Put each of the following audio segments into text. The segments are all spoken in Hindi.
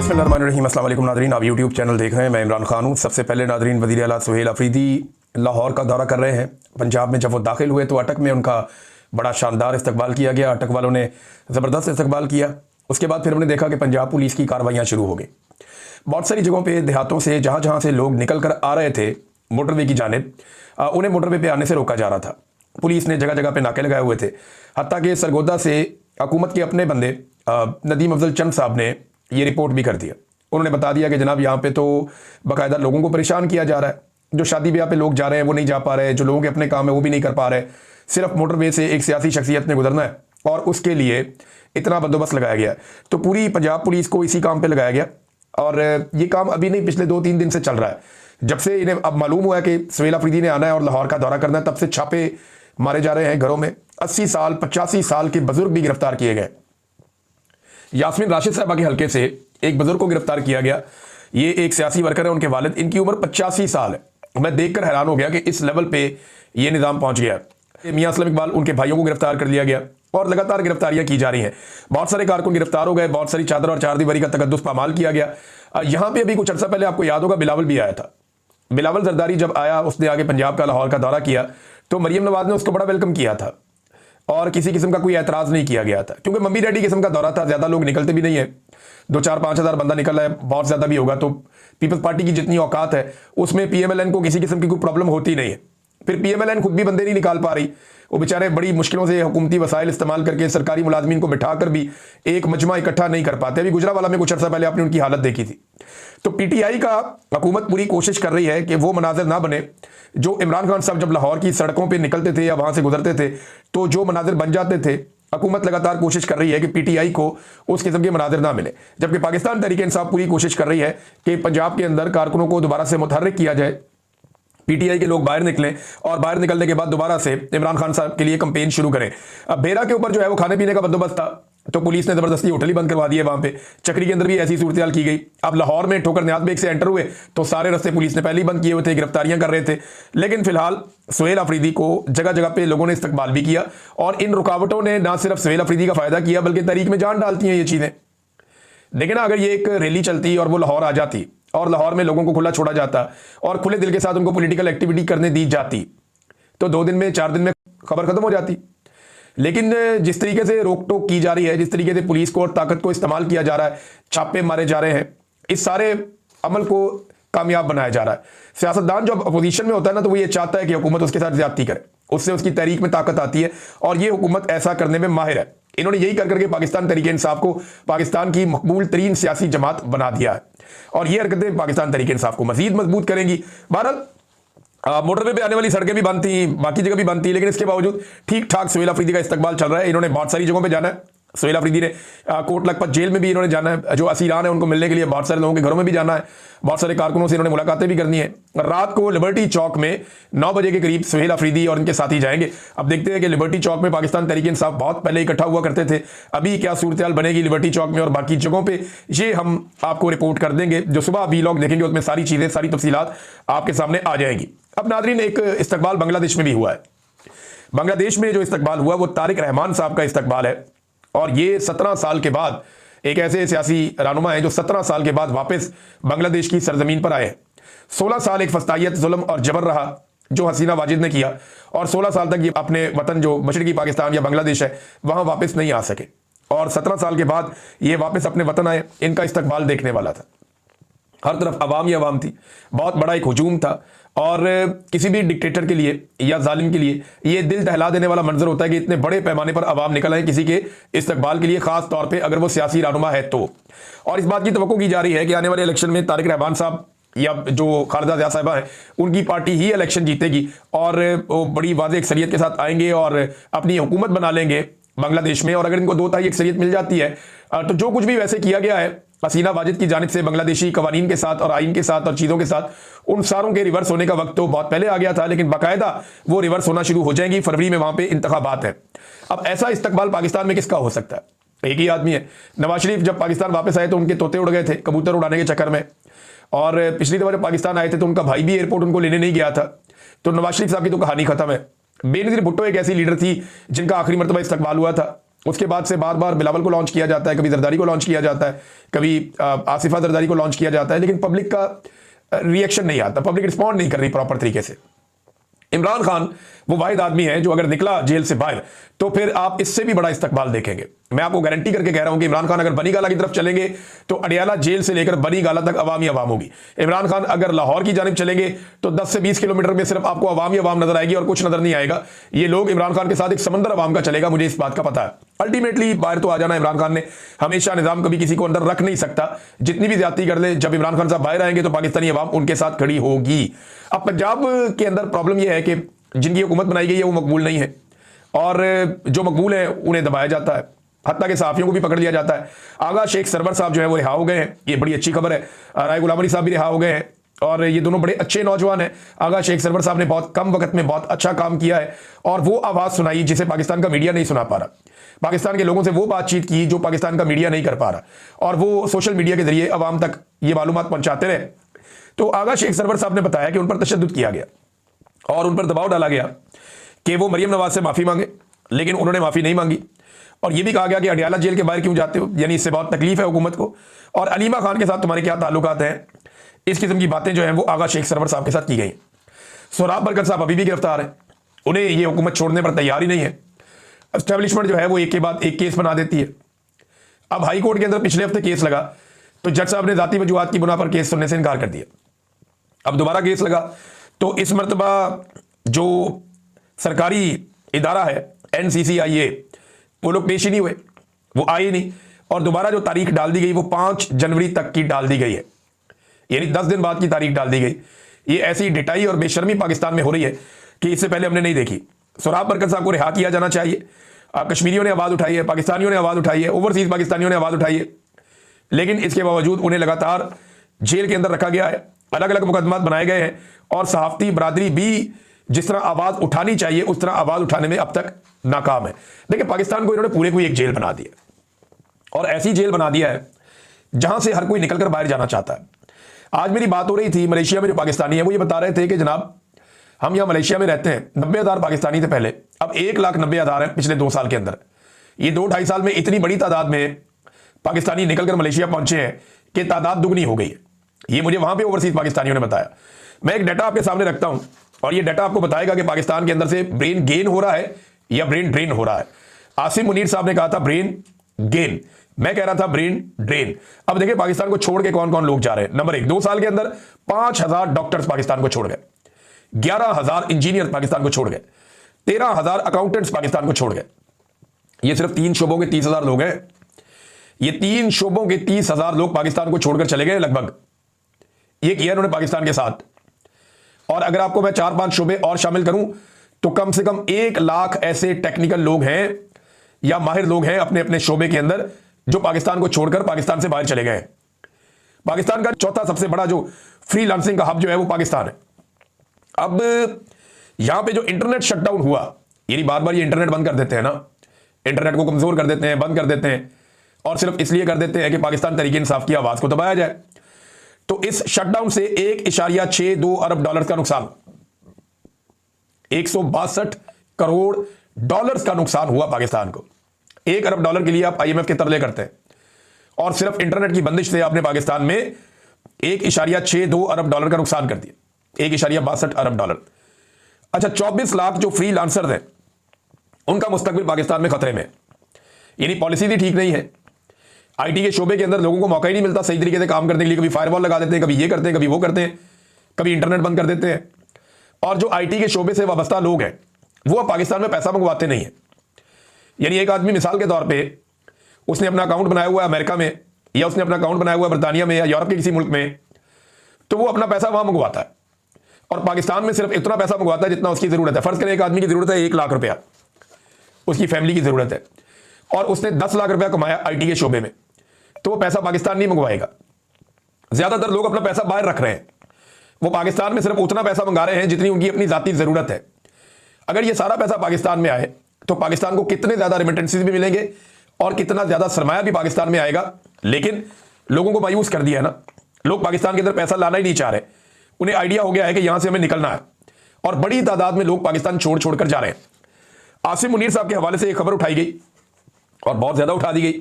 बिस्मिल्लाहिर्रहमानिर्रहीम। अस्सलाम वालेकुम नादरीन, आप यूट्यूब चैनल देख रहे हैं। मैं इमरान खान हूँ। सबसे पहले नादरीन, वज़ीर आला सुहेल अफरीदी लाहौर का दौरा कर रहे हैं। पंजाब में जब वो दाखिल हुए तो अटक में उनका बड़ा शानदार इस्तकबाल किया गया। अटक वालों ने ज़बरदस्त इस्तकबाल किया। उसके बाद फिर हमने देखा कि पंजाब पुलिस की कार्रवाइयाँ शुरू हो गई। बहुत सारी जगहों पर देहातों से जहाँ जहाँ से लोग निकल कर आ रहे थे मोटरवे की जानिब, उन्हें मोटरवे पर आने से रोका जा रहा था। पुलिस ने जगह जगह पर नाके लगाए हुए थे। हत्ता कि सरगोदा से हुकूमत के अपने बंदे नदीम अफजल चंद साहब ने ये रिपोर्ट भी कर दिया। उन्होंने बता दिया कि जनाब यहाँ पे तो बाकायदा लोगों को परेशान किया जा रहा है। जो शादी ब्याह पे लोग जा रहे हैं वो नहीं जा पा रहे, जो लोगों के अपने काम है वो भी नहीं कर पा रहे। सिर्फ मोटरवे से एक सियासी शख्सियत ने गुजरना है और उसके लिए इतना बंदोबस्त लगाया गया है। तो पूरी पंजाब पुलिस को इसी काम पर लगाया गया और ये काम अभी नहीं, पिछले 2-3 दिन से चल रहा है। जब से इन्हें अब मालूम हुआ है कि सुहेल अफरीदी ने आना है और लाहौर का दौरा करना है, तब से छापे मारे जा रहे हैं घरों में। 80 साल 85 साल के बुजुर्ग भी गिरफ्तार किए गए। यास्मीन राशिद साहबा के हल्के से एक बुजुर्ग को गिरफ्तार किया गया। ये एक सियासी वर्कर है, उनके वालिद, इनकी उम्र 85 साल है। मैं देखकर हैरान हो गया कि इस लेवल पे ये निज़ाम पहुंच गया। मियां असलम इकबाल, उनके भाइयों को गिरफ्तार कर लिया गया और लगातार गिरफ्तारियां की जा रही हैं। बहुत सारे कारकुन गिरफ्तार हो गए, बहुत सारी चादर और चारदीवारी का तकद्दुस पामाल किया गया। यहाँ पे अभी कुछ अर्सा पहले आपको याद होगा बिलावल भी आया था। बिलावल जरदारी जब आया, उसने आगे पंजाब का लाहौर का दौरा किया तो मरियम नवाज ने उसको बड़ा वेलकम किया था और किसी किस्म का कोई एतराज़ नहीं किया गया था, क्योंकि मम्मी डैडी किस्म का दौरा था। ज़्यादा लोग निकलते भी नहीं है, 2-4-5 हज़ार बंदा निकल रहा है, बहुत ज़्यादा भी होगा तो पीपल्स पार्टी की जितनी औकात है उसमें पीएमएलएन को किसी किस्म की कोई प्रॉब्लम होती नहीं है। फिर पीएमएलएन खुद भी बंदे नहीं निकाल पा रही, वो बेचारे बड़ी मुश्किलों से हुकूमती वसाइल इस्तेमाल करके सरकारी मुलाजमीन को बिठा कर भी एक मजमा इकट्ठा नहीं कर पाते। अभी गुजरावाला में कुछ अर्सा पहले आपने उनकी हालत देखी थी। तो पीटीआई का हुकूमत पूरी कोशिश कर रही है कि वो मनाजिर ना बने जो इमरान खान साहब जब लाहौर की सड़कों पर निकलते थे या वहाँ से गुजरते थे तो जो मनाजिर बन जाते थे। हुकूमत लगातार कोशिश कर रही है कि पीटीआई को उस किस्म के मनाजिर ना मिले, जबकि पाकिस्तान तहरीक इंसाफ पूरी कोशिश कर रही है कि पंजाब के अंदर कारकुनों को दोबारा से मुतहर्रिक किया जाए, पीटीआई के लोग बाहर निकलें और बाहर निकलने के बाद दोबारा से इमरान खान साहब के लिए कैंपेन शुरू करें। अब बेरा के ऊपर जो है वो खाने पीने का बंदोबस्त था तो पुलिस ने जबरदस्ती होटल ही बंद करवा दिए। वहां पे चक्री के अंदर भी ऐसी सूरत की गई। अब लाहौर में ठोकर न्याज बेग से एंटर हुए तो सारे रास्ते पुलिस ने पहले ही बंद किए हुए थे, गिरफ्तारियां कर रहे थे। लेकिन फिलहाल सुहेल अफरीदी को जगह जगह पे लोगों ने इस्तकबाल भी किया और इन रुकावटों ने ना सिर्फ सुहेल अफरीदी का फायदा किया बल्कि तहरीक में जान डालती हैं ये चीजें। लेकिन अगर ये एक रैली चलती और वो लाहौर आ जाती और लाहौर में लोगों को खुला छोड़ा जाता और खुले दिल के साथ उनको पॉलिटिकल एक्टिविटी करने दी जाती तो 2 दिन में 4 दिन में खबर खत्म हो जाती। लेकिन जिस तरीके से रोक टोक की जा रही है, जिस तरीके से पुलिस को और ताकत को इस्तेमाल किया जा रहा है, छापे मारे जा रहे हैं, इस सारे अमल को कामयाब बनाया जा रहा है। सियासतदान जब अपोजिशन में होता है ना तो वो ये चाहता है कि हुकूमत उसके साथ ज्यादती करे, उससे उसकी तहरीक में ताकत आती है और ये हुकूमत ऐसा करने में माहिर है। इन्होंने यही कर करके पाकिस्तान तहरीक इंसाफ को पाकिस्तान की मकबूल तरीन सियासी जमात बना दिया है और ये हरकतें पाकिस्तान तहरीक इंसाफ को मजीद मजबूत करेंगी। बहरहाल मोटरवे पे आने वाली सड़कें भी बंद थी, बाकी जगह भी बंद थी, लेकिन इसके बावजूद ठीक ठाक सुहेल अफरीदी का इस्तकबाल चल रहा है। इन्होंने बहुत सारी जगहों पे जाना है। सुहेल अफरीदी ने कोट लखपत जेल में भी इन्होंने जाना है, जो असीरान है उनको मिलने के लिए बहुत सारे लोगों के घरों में भी जाना है, बहुत सारे कारकुनों से इन्होंने मुलाकातें भी करनी है। रात को लिबर्टी चौक में 9 बजे के करीब सुहेल अफरीदी और इनके साथी जाएंगे। अब देखते हैं कि लिबर्टी चौक में पाकिस्तान तहरीक इंसाफ बहुत पहले इकट्ठा हुआ करते थे, अभी क्या सूरत हाल बनेगी लिबर्टी चौक में और बाकी जगहों पर, ये हम आपको रिपोर्ट कर देंगे। जो सुबह वीलॉग देखेंगे उसमें सारी चीज़ें, सारी तफसीलात आपके सामने आ जाएंगी। अब नादरीन, एक इस्तकबाल बांग्लादेश में भी हुआ है। बांग्लादेश में जो इस्तकबाल हुआ वो तारिक रहमान साहब का इस्तकबाल है और ये 17 साल के बाद एक ऐसे सियासी रहनुमा है जो 17 साल के बाद वापस बांग्लादेश की सरजमीन पर आए हैं। 16 साल एक फस्तायत, जुल्म और जबर रहा जो हसीना वाजिद ने किया और 16 साल तक ये अपने वतन जो मशरकी पाकिस्तान या बांग्लादेश है वहां वापस नहीं आ सके और 17 साल के बाद ये वापस अपने वतन आए। इनका इस्तकबाल देखने वाला था, हर तरफ अवाम ही अवाम थी, बहुत बड़ा एक हुजूम था और किसी भी डिक्टेटर के लिए या जालिम के लिए ये दिल दहला देने वाला मंजर होता है कि इतने बड़े पैमाने पर अवाम निकल आए किसी के इस्तकबाल के लिए, खास तौर पे अगर वो सियासी रहनुमा है तो। और इस बात की तवक्को की जा रही है कि आने वाले इलेक्शन में तारिक रहमान साहब या जो खालिदा ज़िया साहिबा है उनकी पार्टी ही इलेक्शन जीतेगी और वो बड़ी वाज़ेह अक्सरियत के साथ आएंगे और अपनी हुकूमत बना लेंगे बांग्लादेश में। और अगर इनको 2/3 अक्सरियत मिल जाती है तो जो कुछ भी वैसे किया गया है हसीना वाजिद की जानिब से बांग्लादेशी कवानीन के साथ और आइन के साथ और चीज़ों के साथ, उन सारों के रिवर्स होने का वक्त तो बहुत पहले आ गया था, लेकिन बाकायदा वो रिवर्स होना शुरू हो जाएंगी। फरवरी में वहाँ पे इंतखाबात है। अब ऐसा इस्तकबाल पाकिस्तान में किसका हो सकता है? एक ही आदमी है। नवाज शरीफ जब पाकिस्तान वापस आए तो उनके तोते उड़ गए थे कबूतर उड़ाने के चक्कर में, और पिछली दफा जब पाकिस्तान आए थे तो उनका भाई भी एयरपोर्ट उनको लेने नहीं गया था। तो नवाज शरीफ साहब की तो कहानी खत्म है। बेनज़ीर भुट्टो एक ऐसी लीडर थी जिनका आखिरी मरतबा इस्तकबाल हुआ था उसके बाद से बार बार बिलावल को लॉन्च किया जाता है, कभी जरदारी को लॉन्च किया जाता है, कभी आसिफा जरदारी को लॉन्च किया जाता है, लेकिन पब्लिक का रिएक्शन नहीं आता, पब्लिक रिस्पॉन्ड नहीं कर रही प्रॉपर तरीके से। इमरान खान वो वाहिद आदमी है जो अगर निकला जेल से बाहर तो फिर आप इससे भी बड़ा इस्तकबाल देखेंगे। मैं आपको गारंटी करके कह रहा हूं कि इमरान खान अगर बनी गाला की तरफ चलेंगे तो अडियाला जेल से लेकर बनी गाला तक अवाम ही अवाम होगी। इमरान खान अगर लाहौर की जानिब चलेंगे तो 10 से 20 किलोमीटर में सिर्फ आपको अवाम ही अवाम नजर आएगी और कुछ नजर नहीं आएगा। ये लोग इमरान खान के साथ एक समंदर अवाम का चलेगा, मुझे इस बात का पता है। अल्टीमेटली बाहर तो आ जाना इमरान खान ने, हमेशा निजाम कभी किसी को अंदर रख नहीं सकता, जितनी भी ज्यादती कर ले, जब इमरान खान साहब बाहर आएंगे तो पाकिस्तानी अवाम उनके साथ खड़ी होगी। अब पंजाब के अंदर प्रॉब्लम यह है कि जिनकी हुकूमत बनाई गई है वो मकबूल नहीं है, और जो मकबूल है उन्हें दबाया जाता है, हत्ता के सहाफियों को भी पकड़ लिया जाता है। आगा शेख सरवर साहब जो है वो रिहा हो गए हैं, ये बड़ी अच्छी खबर है। राय गुलाम अली साहब भी रिहा हो गए हैं, और ये दोनों बड़े अच्छे नौजवान हैं। आगा शेख सरवर साहब ने बहुत कम वक्त में बहुत अच्छा काम किया है, और वो आवाज़ सुनाई जिसे पाकिस्तान का मीडिया नहीं सुना पा रहा। पाकिस्तान के लोगों से वो बातचीत की जो पाकिस्तान का मीडिया नहीं कर पा रहा, और वो सोशल मीडिया के जरिए अवाम तक ये मालूमात पहुंचाते रहे। तो आगा शेख सरवर साहब ने बताया कि उन पर तशद्दुद किया गया और उन पर दबाव डाला गया कि वो मरियम नवाज से माफ़ी मांगे, लेकिन उन्होंने माफ़ी नहीं मांगी। और ये भी कहा गया कि अडियाला जेल के बाहर क्यों जाते हो, यानी इससे बहुत तकलीफ है हुकूमत को, और अलीमा खान के साथ तुम्हारे क्या ताल्लुकात हैं। इस किस्म की बातें जो हैं वो आगा शेख सरवर साहब के साथ की गई। सोहराब बरकत साहब अभी भी गिरफ्तार हैं, उन्हें ये हुकूमत छोड़ने पर तैयार ही नहीं है। एस्टेब्लिशमेंट जो है वो एक के बाद एक केस बना देती है। अब हाई कोर्ट के अंदर पिछले हफ्ते केस लगा तो जज साहब ने जाती वजूहात की बुना पर केस सुनने से इनकार कर दिया। अब दोबारा केस लगा तो इस मरतबा जो सरकारी इदारा है NCCIA, वो लोग पेश ही नहीं हुए, वो आए नहीं, और दोबारा जो तारीख डाल दी गई वो 5 जनवरी तक की डाल दी गई है, यानी 10 दिन बाद की तारीख डाल दी गई। ये ऐसी डिटाई और बेशर्मी पाकिस्तान में हो रही है कि इससे पहले हमने नहीं देखी। सोहराब बरकत साहब को रिहा किया जाना चाहिए। कश्मीरियों ने आवाज़ उठाई है, पाकिस्तानियों ने आवाज़ उठाई है, ओवरसीज पाकिस्तानियों ने आवाज़ उठाई है, लेकिन इसके बावजूद उन्हें लगातार जेल के अंदर रखा गया है, अलग अलग मुकदमात बनाए गए हैं, और सहाफ़ती बरादरी भी जिस तरह आवाज़ उठानी चाहिए उस तरह आवाज़ उठाने में अब तक नाकाम है। देखिए, पाकिस्तान को इन्होंने पूरे को एक जेल बना दिया, और ऐसी जेल बना दिया है जहां से हर कोई निकलकर बाहर जाना चाहता है। आज मेरी बात हो रही थी, मलेशिया में जो पाकिस्तानी है वो ये बता रहे थे कि जनाब हम यहाँ मलेशिया में रहते हैं, 90,000 पाकिस्तानी थे पहले, अब 1,90,000 है पिछले 2 साल के अंदर। ये 2-2.5 साल में इतनी बड़ी तादाद में पाकिस्तानी निकलकर मलेशिया पहुंचे हैं कि तादाद दुगनी हो गई है। ये मुझे वहां पे ओवरसीज पाकिस्तानियों ने बताया। मैं एक डाटा आपके सामने रखता हूं, और ये डाटा आपको बताएगा कि पाकिस्तान के अंदर से ब्रेन गेन हो रहा है या ब्रेन ड्रेन हो रहा है। आसिम मुनीर साहब ने कहा था ब्रेन गेन, मैं कह रहा था ब्रेन ड्रेन। अब देखिए पाकिस्तान को छोड़ के कौन कौन लोग जा रहे हैं। नंबर 1, 2 साल के अंदर 5,000 डॉक्टर्स पाकिस्तान को छोड़ गए, 11,000 इंजीनियर पाकिस्तान को छोड़ गए, 13,000 अकाउंटेंट्स पाकिस्तान को छोड़ गए। ये सिर्फ 3 शोबों के 30,000 लोग हैं। ये 3 शोबों के 30,000 लोग पाकिस्तान को छोड़कर चले गए लगभग। ये किया उन्होंने पाकिस्तान के साथ। और अगर आपको मैं 4-5 शोबे और शामिल करूं तो कम से कम 1 लाख ऐसे टेक्निकल लोग हैं या माहिर लोग हैं अपने अपने शोबे के अंदर जो पाकिस्तान को छोड़कर पाकिस्तान से बाहर चले गए। पाकिस्तान का चौथा सबसे बड़ा जो फ्रीलांसिंग का हब जो है वो पाकिस्तान है। अब यहां पे जो इंटरनेट शटडाउन हुआ, यानी बार बार ये इंटरनेट बंद कर देते हैं ना, इंटरनेट को कमजोर कर देते हैं, बंद कर देते हैं, और सिर्फ इसलिए कर देते हैं कि पाकिस्तान तहरीक इंसाफ की आवाज को दबाया जाए। तो इस शटडाउन से $1.62 अरब का नुकसान, 162 करोड़ डॉलर्स का नुकसान हुआ पाकिस्तान को। $1 अरब के लिए आप IMF के तरले करते हैं, और सिर्फ इंटरनेट की बंदिश से आपने पाकिस्तान में $1.62 अरब का नुकसान कर दिया, $1.62 अरब। अच्छा, 24 लाख जो फ्रीलांसर हैं उनका मुस्तकबिल पाकिस्तान में खतरे में, यानी पॉलिसी भी ठीक नहीं है। IT के शोबे के अंदर लोगों को मौका ही नहीं मिलता सही तरीके से काम करने के लिए। कभी फायरवॉल लगा देते हैं, कभी ये करते हैं, कभी वो करते हैं, कभी इंटरनेट बंद कर देते हैं। और जो IT के शोबे से वाबस्ता लोग हैं वो अब पाकिस्तान में पैसा मंगवाते नहीं है। यानी एक आदमी मिसाल के तौर पे उसने अपना अकाउंट बनाया हुआ है अमेरिका में, या उसने अपना अकाउंट बनाया हुआ है बरतानिया में या यूरोप के किसी मुल्क में, तो वो अपना पैसा वहां मंगवाता है, और पाकिस्तान में सिर्फ इतना पैसा मंगवाता है जितना उसकी जरूरत है। फर्ज करें एक आदमी की जरूरत है 1 लाख रुपया, उसकी फैमिली की जरूरत है, और उसने 10 लाख रुपया कमाया IT के शोबे में, तो वो पैसा पाकिस्तान नहीं मंगवाएगा। ज्यादातर लोग अपना पैसा बाहर रख रहे हैं, वो पाकिस्तान में सिर्फ उतना पैसा मंगा रहे हैं जितनी उनकी अपनी जाती जरूरत है। अगर ये सारा पैसा पाकिस्तान में आए तो पाकिस्तान को कितने ज्यादा रेमिटेंसेस भी मिलेंगे और कितना ज्यादा सरमाया भी पाकिस्तान में आएगा। लेकिन लोगों को मायूस कर दिया है ना, लोग पाकिस्तान के अंदर पैसा लाना ही नहीं चाह रहे। उन्हें आइडिया हो गया है कि यहां से हमें निकलना है, और बड़ी तादाद में लोग पाकिस्तान छोड़ छोड़कर जा रहे हैं। आसिम मुनीर साहब के हवाले से एक खबर उठाई गई, और बहुत ज़्यादा उठा दी गई।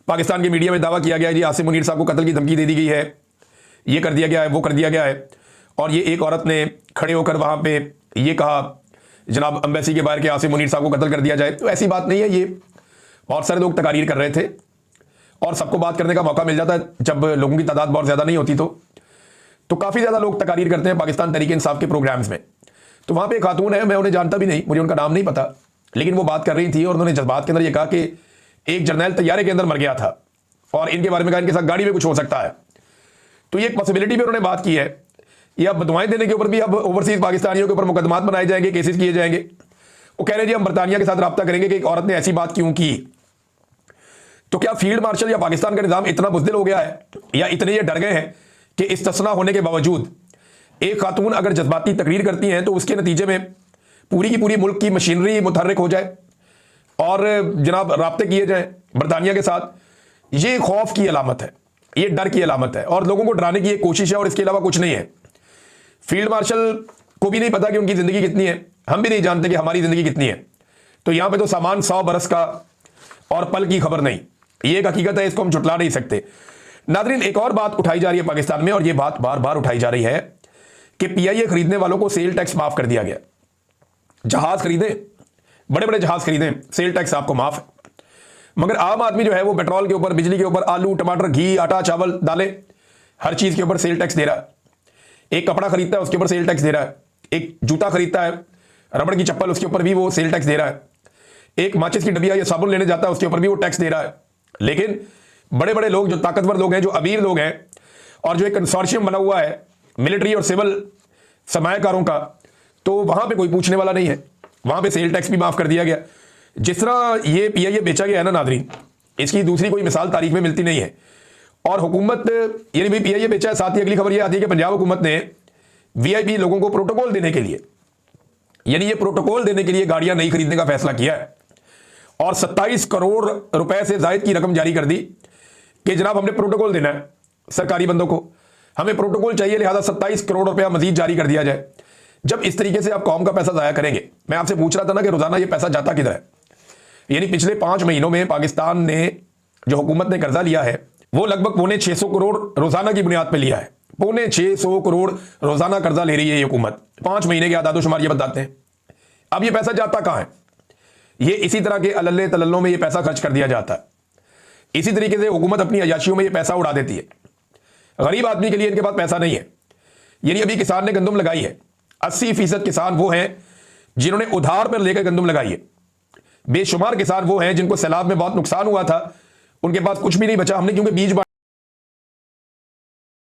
पाकिस्तान के मीडिया में दावा किया गया है जी आसिम मुनीर साहब को कत्ल की धमकी दे दी गई है, ये कर दिया गया है, वो कर दिया गया है। और ये एक औरत ने खड़े होकर वहाँ पे ये कहा जनाब एम्बेसी के बाहर के आसिम मुनीर साहब को कत्ल कर दिया जाए। तो ऐसी बात नहीं है, ये बहुत सारे लोग तकारीर कर रहे थे और सबको बात करने का मौका मिल जाता है जब लोगों की तादाद बहुत ज़्यादा नहीं होती। तो काफ़ी ज़्यादा लोग तकारीर करते हैं पाकिस्तान तहरीक इंसाफ के प्रोग्राम्स में। तो वहाँ पे एक खातून है, मैं उन्हें जानता भी नहीं, मुझे उनका नाम नहीं पता, लेकिन वो बात कर रही थी और उन्होंने जज्बात के अंदर ये कहा कि एक जर्नैल तैयारे के अंदर मर गया था और इनके बारे में कहा इनके साथ गाड़ी में कुछ हो सकता है। तो ये एक पॉसिबिलिटी भी उन्होंने बात की है। ये अब बदवाएं देने के ऊपर भी अब ओवरसीज पाकिस्तानियों के ऊपर मुकदमात बनाए जाएंगे, केसेस किए जाएंगे। वो कह रहे हैं जी हम बरतानिया के साथ रब्ता करेंगे कि एक औरत ने ऐसी बात क्यों की। तो क्या फील्ड मार्शल या पाकिस्तान का निज़ाम इतना बुज़दिल हो गया है या इतने ये डर गए हैं कि इस्तिस्ना होने के बावजूद एक खातून अगर जज्बाती तकरीर करती हैं तो उसके नतीजे में पूरी की पूरी मुल्क की मशीनरी मुतहर्रिक हो जाए और जनाब राब्ते किए जाएं बरतानिया के साथ। ये खौफ की अलामत है, ये डर की अलामत है और लोगों को डराने की एक कोशिश है और इसके अलावा कुछ नहीं है। फील्ड मार्शल को भी नहीं पता कि उनकी ज़िंदगी कितनी है, हम भी नहीं जानते कि हमारी ज़िंदगी कितनी है। तो यहाँ पे तो सामान 100 बरस का और पल की खबर नहीं, ये एक हकीकत है, इसको हम झुटला नहीं सकते। नादरीन, एक और बात उठाई जा रही है पाकिस्तान में और ये बात बार बार उठाई जा रही है कि पीआईए खरीदने वालों को सेल टैक्स माफ कर दिया गया। जहाज खरीदे, बड़े बड़े जहाज खरीदे, सेल टैक्स आपको माफ है। मगर आम आदमी जो है वो पेट्रोल के ऊपर, बिजली के ऊपर, आलू, टमाटर, घी, आटा, चावल, दालें, हर चीज के ऊपर सेल टैक्स दे रहा है। एक कपड़ा खरीदता है उसके ऊपर सेल टैक्स दे रहा है, एक जूता खरीदता है, रबड़ की चप्पल, उसके ऊपर भी वो सेल टैक्स दे रहा है, एक माचिस की डबिया या साबुन लेने जाता है उसके ऊपर भी वो टैक्स दे रहा है। लेकिन बड़े बड़े लोग, जो ताकतवर लोग हैं, जो अमीर लोग हैं और जो एक कंसोर्शियम बना हुआ है मिलिट्री और सिविल सरमायाकारों का, तो वहां पे कोई पूछने वाला नहीं है, वहां पे सेल टैक्स भी माफ कर दिया गया। जिस तरह ये पीआईए बेचा गया है ना नादरीन, इसकी दूसरी कोई मिसाल तारीख में मिलती नहीं है। और हुकूमत, यानी भी पीआईए बेचा है, साथ ही अगली खबर ये आती है कि पंजाब हुकूमत ने वीआईपी लोगों को प्रोटोकॉल देने के लिए, यानी ये प्रोटोकॉल देने के लिए गाड़ियां नहीं खरीदने का फैसला किया है और 27 करोड़ रुपए से जायद की रकम जारी कर दी कि जनाब हमने प्रोटोकॉल देना है सरकारी बंदों को, हमें प्रोटोकॉल चाहिए, लिहाजा 27 करोड़ रुपया मजीद जारी कर दिया जाए। जब इस तरीके से आप कौम का पैसा जाया करेंगे, मैं आपसे पूछ रहा था ना कि रोजाना ये पैसा जाता किधर है। यानी पिछले 5 महीनों में पाकिस्तान ने, जो हुकूमत ने कर्जा लिया है, वो लगभग 650 करोड़ रोजाना की बुनियाद पर लिया है। 650 करोड़ रोजाना कर्जा ले रही है ये हुकूमत। 5 महीने के आदादोशुमार ये बताते हैं। अब ये पैसा जाता कहां है? ये इसी तरह के अलल्ले तलल्लों में ये पैसा खर्च कर दिया जाता है। इसी तरीके से हुकूमत अपनी अयाशियों में ये पैसा उड़ा देती है। गरीब आदमी के लिए इनके पास पैसा नहीं है। यानी अभी किसान ने गंदम लगाई है, 80% किसान वो हैं जिन्होंने उधार पर लेकर गंदम लगाई है। बेशुमार किसान वो हैं जिनको सैलाब में बहुत नुकसान हुआ था, उनके पास कुछ भी नहीं बचा, हमने क्योंकि बीज